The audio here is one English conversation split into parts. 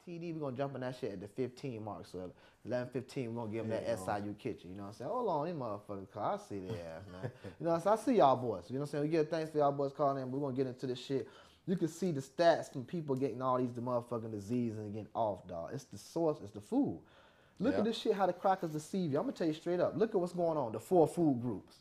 TD, we're going to jump in that shit at the 15 mark. So 11:15, we're going to give them that SIU Kitchen. You know what I'm saying? Hold on, these motherfuckers, cause I see their ass, man. You know what I'm saying? I see y'all boys. You know what I'm saying? We get thanks for y'all boys calling in. We're going to get into this shit. You can see the stats from people getting all these motherfucking diseases and getting off, dog. It's the source, it's the food. Look at this shit, how the crackers deceive you. I'm going to tell you straight up. Look at what's going on, the 4 food groups.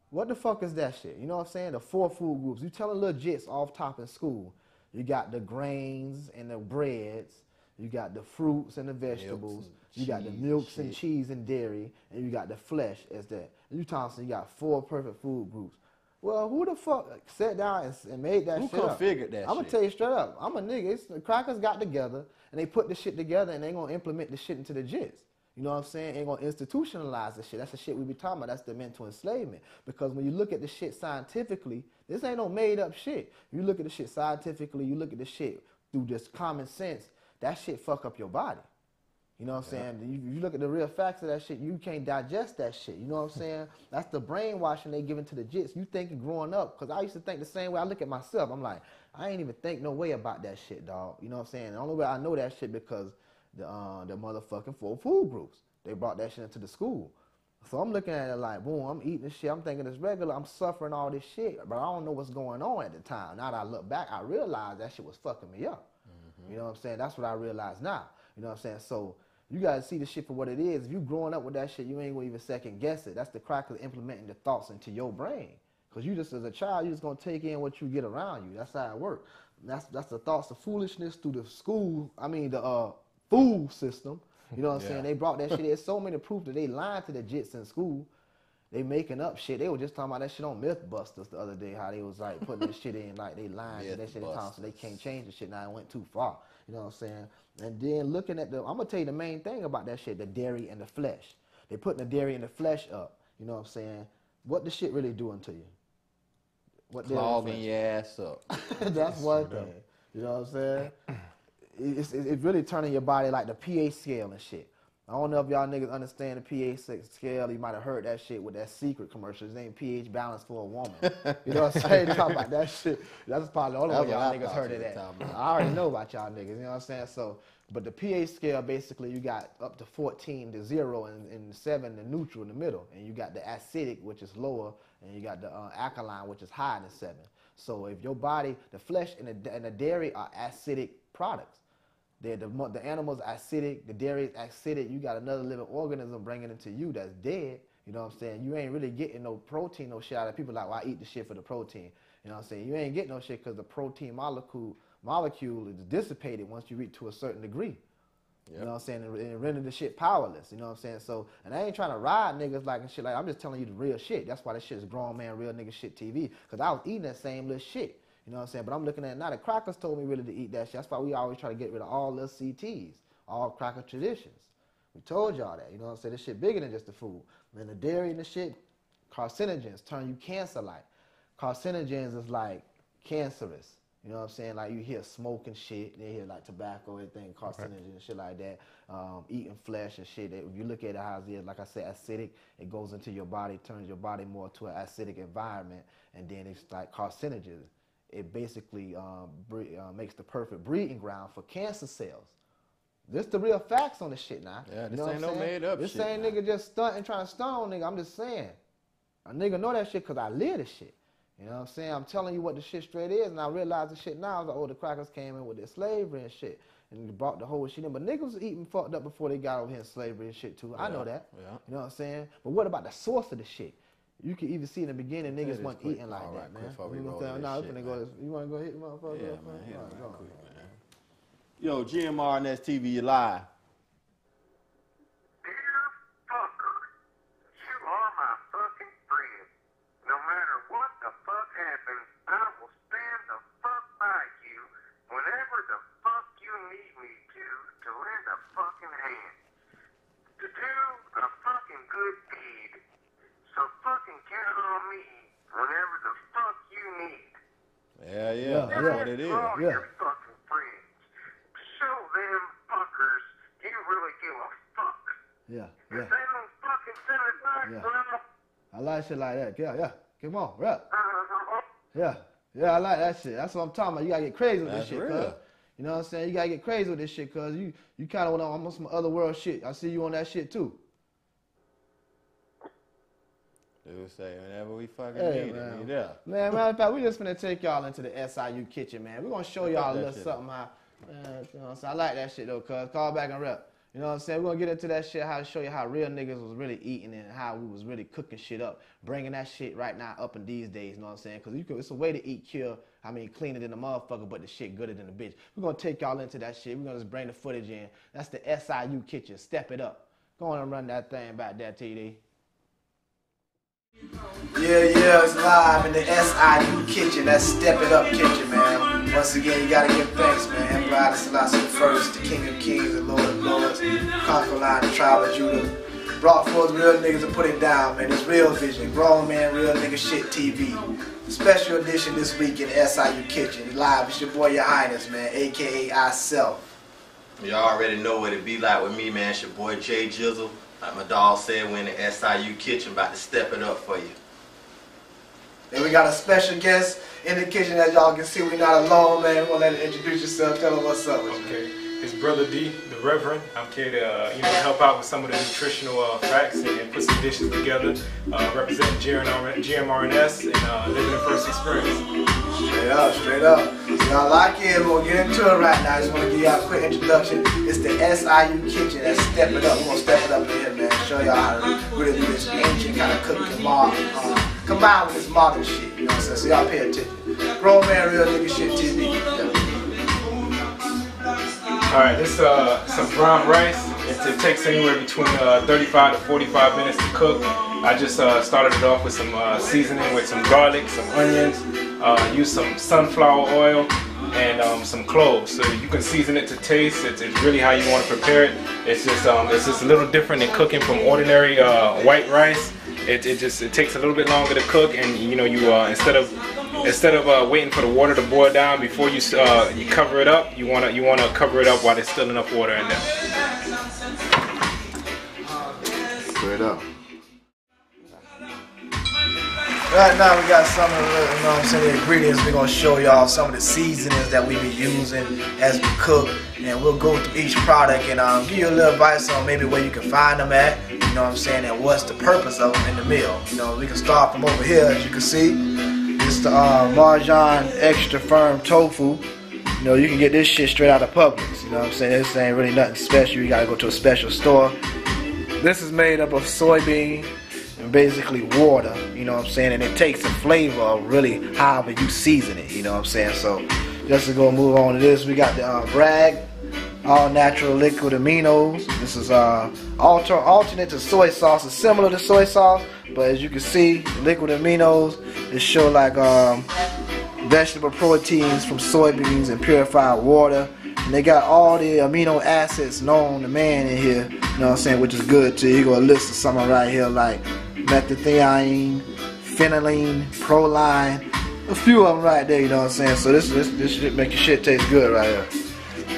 What the fuck is that shit? You know what I'm saying? The 4 food groups. You telling little jits off top in school. You got the grains and the breads. You got the fruits and the vegetables. You got the milks and cheese and dairy. And you got the flesh as that. And you talking, you got 4 perfect food groups. Well, who the fuck sat down and made that shit up? Who configured that shit? I'm going to tell you straight up. I'm a nigga. The crackers got together and they put the shit together and they going to implement the shit into the jits. You know what I'm saying? Ain't gonna institutionalize the shit. That's the shit we be talking about. That's the mental enslavement. Because when you look at the shit scientifically, this ain't no made up shit. You look at the shit scientifically, you look at the shit through just common sense, that shit fuck up your body. You know what I'm saying? You look at the real facts of that shit, you can't digest that shit. You know what I'm saying? That's the brainwashing they giving to the jits. You thinking growing up, because I used to think the same way. I look at myself, I'm like, I ain't even think no way about that shit, dog. You know what I'm saying? The only way I know that shit because the motherfucking 4 food groups. They brought that shit into the school. So I'm looking at it like, boom, I'm eating this shit. I'm thinking it's regular. I'm suffering all this shit, but I don't know what's going on at the time. Now that I look back, I realize that shit was fucking me up. You know what I'm saying? That's what I realize now. You know what I'm saying? So you got to see the shit for what it is. If you growing up with that shit, you ain't going to even second guess it. That's the crackers implementing the thoughts into your brain. Because you just, as a child, you just going to take in what you get around you. That's how it works. That's the thoughts of foolishness through the school, the food system. You know what I'm saying? They brought that shit. There's so many proof that they lying to the jits in school. They making up shit. They were just talking about that shit on Mythbusters the other day, how they was like putting this shit in, like they lying to that shit in town, so they can't change the shit. Now it went too far. You know what I'm saying? And then looking at I'm gonna tell you the main thing about that shit, the dairy and the flesh. They putting the dairy and the flesh up. You know what I'm saying? What the shit really doing to you? What clogging your ass up. That's one thing. You know what I'm saying? It's really turning your body like the pH scale and shit. I don't know if y'all niggas understand the pH scale. You might have heard that shit with that secret commercial. His name pH balance for a woman. You know what I'm saying? Talk about that shit. That's probably the only way y'all niggas heard of that. I already know about y'all niggas. You know what I'm saying? So, but the pH scale, basically, you got up to 14, the 0, and 7, the neutral in the middle. And you got the acidic, which is lower, and you got the alkaline, which is higher than 7. So if your body, the flesh and the dairy are acidic products. The animal's acidic, the dairy is acidic. You got another living organism bringing it to you that's dead. You know what I'm saying? You ain't really getting no protein, no shit out of it. People like, well, I eat the shit for the protein. You know what I'm saying? You ain't getting no shit because the protein molecule is dissipated once you reach to a certain degree. You know what I'm saying? And render the shit powerless. You know what I'm saying? So, and I ain't trying to ride niggas like and shit like, I'm just telling you the real shit. That's why this shit is grown man, real nigga shit TV. Because I was eating that same little shit. You know what I'm saying? But I'm looking at it now. The crackers told me really to eat that shit. That's why we always try to get rid of all the CTs, all cracker traditions. We told y'all that. You know what I'm saying? This shit bigger than just the food. And the dairy and the shit, carcinogens turn you cancer-like. Carcinogens is like cancerous. You know what I'm saying? Like you hear smoke and shit. They hear like tobacco, everything, carcinogens and shit like that. Eating flesh and shit. If you look at it how it is, like I said, acidic, it goes into your body, turns your body more to an acidic environment, and then it's like carcinogens. It basically makes the perfect breeding ground for cancer cells. This the real facts on this shit now. Yeah, this you know ain't no made up this shit. This ain't nigga just stunting, trying to stunt on nigga. I'm just saying. A nigga know that shit because I live this shit. You know what I'm saying? I'm telling you what the shit straight is, and I realize the shit now. The older crackers came in with their slavery and shit, and brought the whole shit in. But niggas was eating fucked up before they got over here in slavery and shit too. I know that. Yeah. You know what I'm saying? But what about the source of the shit? You can even see in the beginning niggas weren't eating like that, man. You know what I'm saying? You want to go hit the motherfucker? Yeah, man. Hit him real quick, man. Yo, GMRNStv, you live. Dear fucker, you are my fucking friend. No matter what the fuck happens, I will stand the fuck by you whenever the fuck you need me to lend a fucking hand. To do a fucking good deed. So fucking count on me whenever the fuck you need. Yeah, that's what it is. All your fucking friends. Show them fuckers you really give a fuck. Yeah. If they don't fucking send it back, bro. I like shit like that. Yeah. Come on, rap. Yeah, I like that shit. That's what I'm talking about. You gotta get crazy with this shit, cuz. You know what I'm saying? You gotta get crazy with this shit, cause you kind of on some other world shit. I see you on that shit too. Dude say whenever we fucking Hey, need man. it, yeah. Man, matter of fact, we just finna take y'all into the SIU Kitchen, man. We're gonna show y'all a little something how, you know what I'm saying? I like that shit though, cuz. Call back and rep. You know what I'm saying? We're gonna get into that shit, how to show you how real niggas was really eating and how we was really cooking shit up. Bringing that shit right now up in these days, you know what I'm saying? Cause it's a way to eat, kill, cleaner than a motherfucker, but the shit gooder than a bitch. We're gonna take y'all into that shit. We're gonna just bring the footage in. That's the SIU Kitchen. Step it up. Go on and run that thing back there, TD. Yeah, it's live in the SIU Kitchen. That's Step It Up Kitchen, man. Once again, you gotta give thanks, man. Hemp Selassie first, the King of Kings and Lord of Lords, Conquer Line, the tribe of Judah. Brought forth real niggas to put it down, man. It's Real Vision, Grown Man, Real Nigga Shit TV. Special edition this week in the SIU Kitchen. Live, it's your boy, Your Highness, man, aka Thyself. You already know what it be like with me, man. It's your boy J Gizzle. Like my dog said, we're in the SIU Kitchen, about to step it up for you. And we got a special guest in the kitchen, as y'all can see. We're not alone, man. We're gonna let you introduce yourself. Tell them what's up with you. Okay, it's Brother D, the Reverend. I'm here to help out with some of the nutritional facts and put some dishes together. Representing GMRNS and living the first experience. Straight up. So y'all lock in. We're gonna get into it right now. I just want to give y'all a quick introduction. It's the SIU Kitchen. That's Step It Up. We're gonna step it up in here, man. Show y'all how to really do this ancient kind of cooking combined with this modern shit. You know what I'm saying? So y'all pay attention. Grown Man, Real Nigga Shit TV. Alright, this some brown rice. It takes anywhere between 35 to 45 minutes to cook. I just started it off with some seasoning with some garlic, some onions, use some sunflower oil, and some cloves. So you can season it to taste. It's really how you want to prepare it. It's just a little different than cooking from ordinary white rice. It takes a little bit longer to cook, and you instead of waiting for the water to boil down before you cover it up, you wanna cover it up while there's still enough water in there. Straight up. Right now we got some of the ingredients. We're gonna show y'all some of the seasonings that we be using as we cook, and we'll go through each product and give you a little advice on maybe where you can find them at, you know what I'm saying, and what's the purpose of them in the meal. You know, we can start from over here, as you can see. It's the Marjon extra firm tofu. You know, you can get this shit straight out of Publix. You know what I'm saying? This ain't really nothing special. You gotta go to a special store. This is made up of soybean and basically water, you know what I'm saying, and it takes the flavor of really however you season it, you know what I'm saying. So just to go move on to this, we got the Bragg all natural liquid aminos. This is alternate to soy sauce. It's similar to soy sauce, but as you can see, liquid aminos, it show like vegetable proteins from soybeans and purified water. And they got all the amino acids known to man in here, you know what I'm saying, which is good too. You got a list of some right here like methionine, phenylene, proline, a few of them right there, you know what I'm saying. So this shit make your shit taste good right here.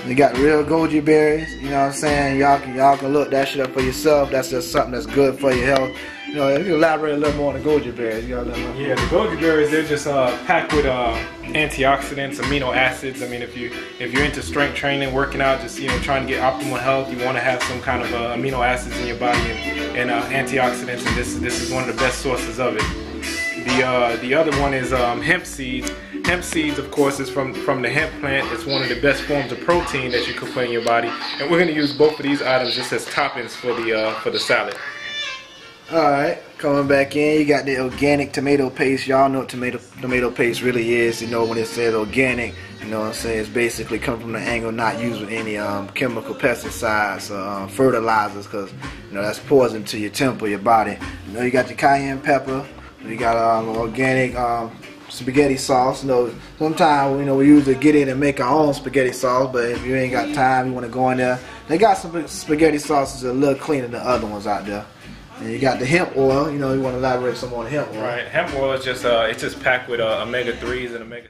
You got real Goji Berries, you know what I'm saying. Y'all can look that shit up for yourself. That's just something that's good for your health. You know, if you elaborate a little more on the Goji Berries, you got a little more. Yeah, the Goji Berries, they're just packed with antioxidants, amino acids. I mean, if you're into strength training, working out, just trying to get optimal health, you want to have some kind of amino acids in your body and antioxidants, and this is one of the best sources of it. The other one is hemp seeds. Hemp seeds, of course, is from the hemp plant. It's one of the best forms of protein that you can put in your body, and we're going to use both of these items just as toppings for the salad. Alright, coming back in, you got the organic tomato paste. Y'all know what tomato paste really is. You know, when it says organic, you know what I'm saying, it's basically come from the angle not used with any chemical pesticides or fertilizers, because that's poison to your temple, your body. You got the cayenne pepper. You got organic spaghetti sauce. Sometimes we usually get in and make our own spaghetti sauce, but if you ain't got time, you want to go in there. They got some spaghetti sauces that are a little cleaner than other ones out there. And you got the hemp oil. You want to elaborate some on hemp oil. Right, hemp oil is just it's just packed with omega-3s and omega.